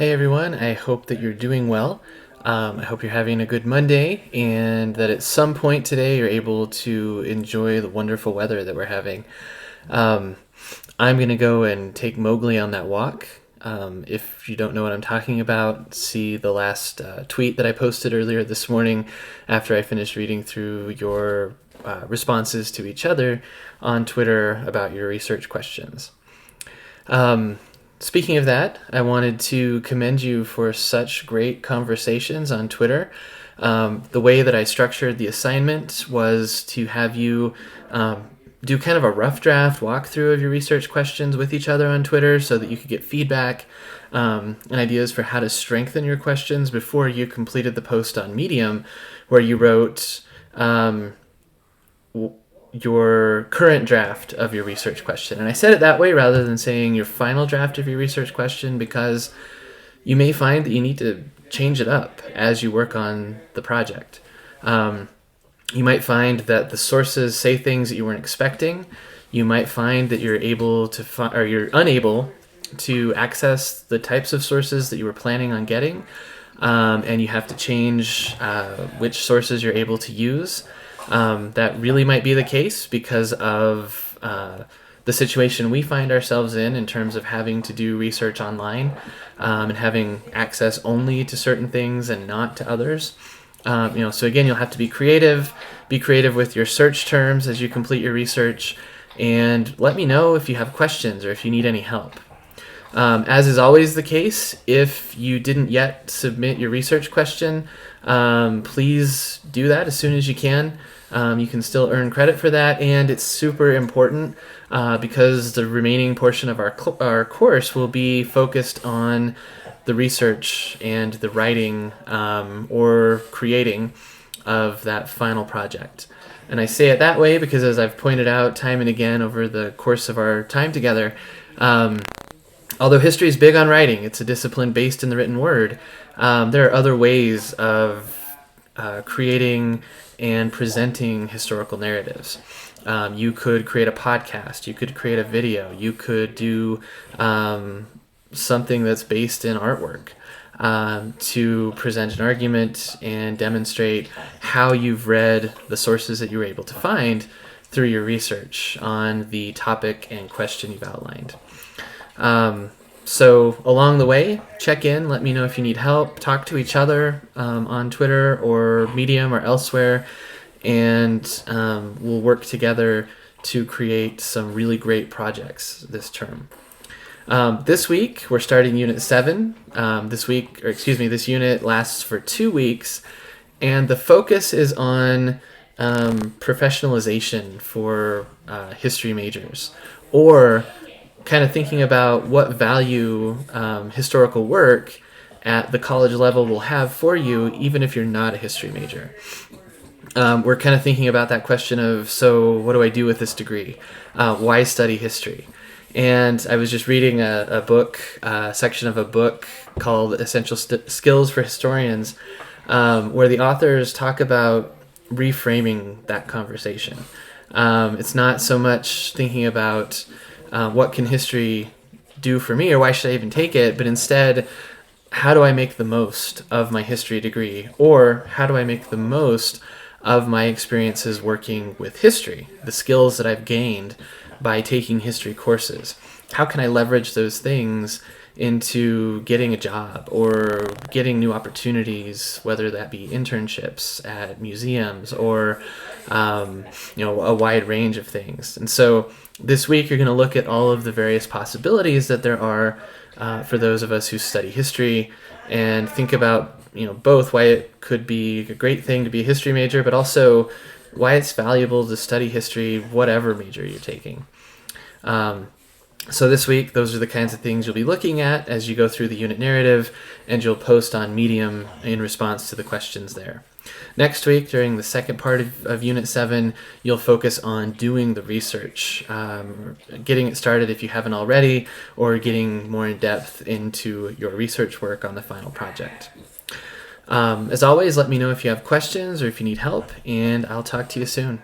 Hey everyone, I hope that you're doing well. I hope you're having a good Monday and that at some point today you're able to enjoy the wonderful weather that we're having. Um, I'm going to go and take Mowgli on that walk. If you don't know what I'm talking about, see the last tweet that I posted earlier this morning after I finished reading through your responses to each other on Twitter about your research questions. Um, Speaking of that, I wanted to commend you for such great conversations on Twitter. The way that I structured the assignment was to have you do kind of a rough draft walkthrough of your research questions with each other on Twitter so that you could get feedback and ideas for how to strengthen your questions before you completed the post on Medium, where you wrote your current draft of your research question. And I said it that way rather than saying your final draft of your research question because you may find that you need to change it up as you work on the project. You might find that the sources say things that you weren't expecting. You might find that you're unable to access the types of sources that you were planning on getting, and you have to change which sources you're able to use. That really might be the case because of the situation we find ourselves in terms of having to do research online and having access only to certain things and not to others. So again, you'll have to be creative. Be creative with your search terms as you complete your research, and let me know if you have questions or if you need any help. As is always the case, if you didn't yet submit your research question, please do that as soon as you can. You can still earn credit for that, and it's super important because the remaining portion of our course will be focused on the research and the writing or creating of that final project. And I say it that way because, as I've pointed out time and again over the course of our time together, although history is big on writing, it's a discipline based in the written word, there are other ways of creating and presenting historical narratives. You could create a podcast, you could create a video, you could do something that's based in artwork to present an argument and demonstrate how you've read the sources that you were able to find through your research on the topic and question you've outlined. So along the way, check in, let me know if you need help, talk to each other on Twitter or Medium or elsewhere, and we'll work together to create some really great projects this term. This week, we're starting Unit 7. This unit lasts for 2 weeks, and the focus is on professionalization for history majors, or kind of thinking about what value historical work at the college level will have for you, even if you're not a history major. We're kind of thinking about that question of, so what do I do with this degree? Why study history? And I was just reading a section of a book called Essential Skills for Historians, where the authors talk about reframing that conversation. It's not so much thinking about what can history do for me or why should I even take it, but instead, how do I make the most of my history degree, or how do I make the most of my experiences working with history, the skills that I've gained by taking history courses? How can I leverage those things into getting a job or getting new opportunities, whether that be internships at museums or a wide range of things. And so this week you're going to look at all of the various possibilities that there are for those of us who study history, and think about both why it could be a great thing to be a history major, but also why it's valuable to study history, whatever major you're taking. So this week, those are the kinds of things you'll be looking at as you go through the unit narrative, and you'll post on Medium in response to the questions there. Next week, during the second part of Unit 7, you'll focus on doing the research, getting it started if you haven't already, or getting more in depth into your research work on the final project. As always, let me know if you have questions or if you need help, and I'll talk to you soon.